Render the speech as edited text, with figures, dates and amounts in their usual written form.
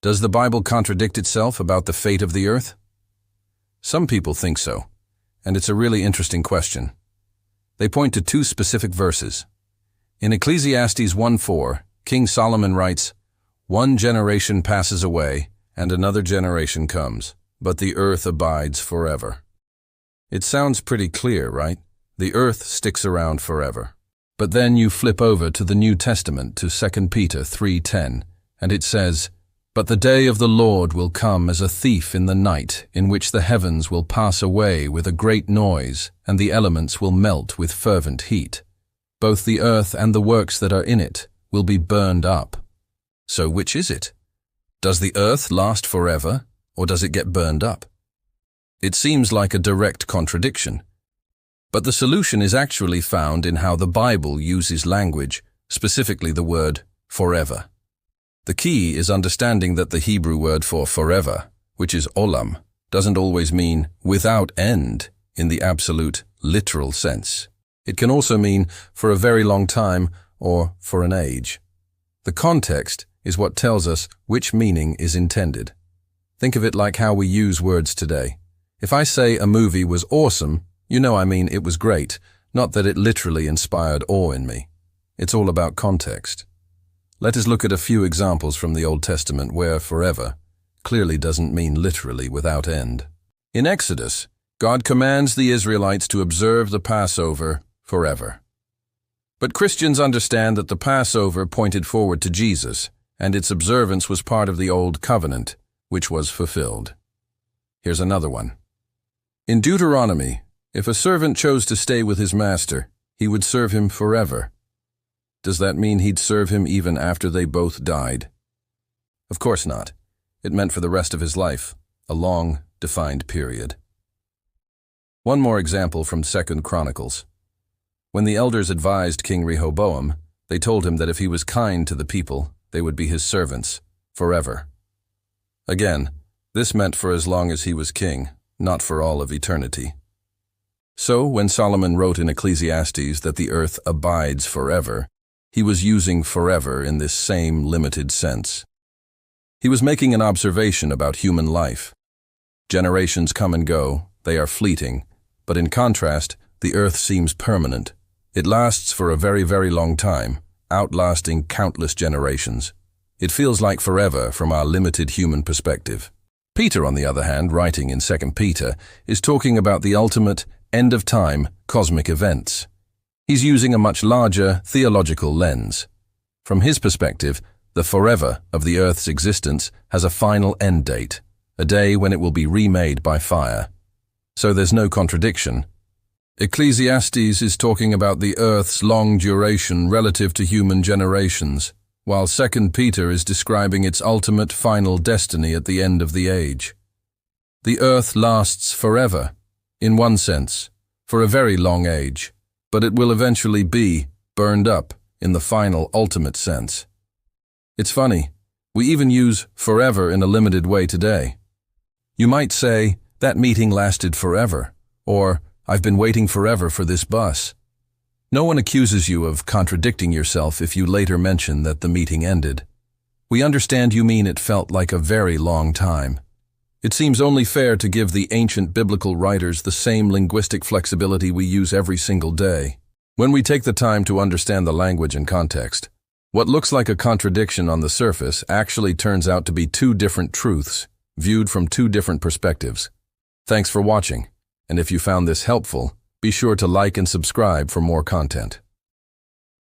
Does the Bible contradict itself about the fate of the earth? Some people think so, and it's a really interesting question. They point to two specific verses. In Ecclesiastes 1:4, King Solomon writes, "One generation passes away, and another generation comes, but the earth abides forever." It sounds pretty clear, right? The earth sticks around forever. But then you flip over to the New Testament to 2 Peter 3:10, and it says, "But the day of the Lord will come as a thief in the night, in which the heavens will pass away with a great noise, and the elements will melt with fervent heat. Both the earth and the works that are in it will be burned up." So which is it? Does the earth last forever, or does it get burned up? It seems like a direct contradiction. But the solution is actually found in how the Bible uses language, specifically the word forever. The key is understanding that the Hebrew word for forever, which is olam, doesn't always mean without end in the absolute, literal sense. It can also mean for a very long time or for an age. The context is what tells us which meaning is intended. Think of it like how we use words today. If I say a movie was awesome, you know I mean it was great, not that it literally inspired awe in me. It's all about context. Let us look at a few examples from the Old Testament where forever clearly doesn't mean literally without end. In Exodus, God commands the Israelites to observe the Passover forever. But Christians understand that the Passover pointed forward to Jesus, and its observance was part of the Old Covenant, which was fulfilled. Here's another one. In Deuteronomy, if a servant chose to stay with his master, he would serve him forever. Does that mean he'd serve him even after they both died? Of course not. It meant for the rest of his life, a long, defined period. One more example from 2 Chronicles. When the elders advised King Rehoboam, they told him that if he was kind to the people, they would be his servants, forever. Again, this meant for as long as he was king, not for all of eternity. So, when Solomon wrote in Ecclesiastes that the earth abides forever, he was using forever in this same limited sense. He was making an observation about human life. Generations come and go, they are fleeting, but in contrast, the earth seems permanent. It lasts for a very, very long time, outlasting countless generations. It feels like forever from our limited human perspective. Peter, on the other hand, writing in 2 Peter, is talking about the ultimate, end-of-time, cosmic events. He's using a much larger theological lens. From his perspective, the forever of the earth's existence has a final end date, a day when it will be remade by fire. So there's no contradiction. Ecclesiastes is talking about the earth's long duration relative to human generations, while 2 Peter is describing its ultimate final destiny at the end of the age. The earth lasts forever, in one sense, for a very long age, but it will eventually be burned up in the final ultimate sense. It's funny, we even use forever in a limited way today. You might say, that meeting lasted forever, or I've been waiting forever for this bus. No one accuses you of contradicting yourself if you later mention that the meeting ended. We understand you mean it felt like a very long time. It seems only fair to give the ancient biblical writers the same linguistic flexibility we use every single day. When we take the time to understand the language and context, what looks like a contradiction on the surface actually turns out to be two different truths, viewed from two different perspectives. Thanks for watching, and if you found this helpful, be sure to like and subscribe for more content.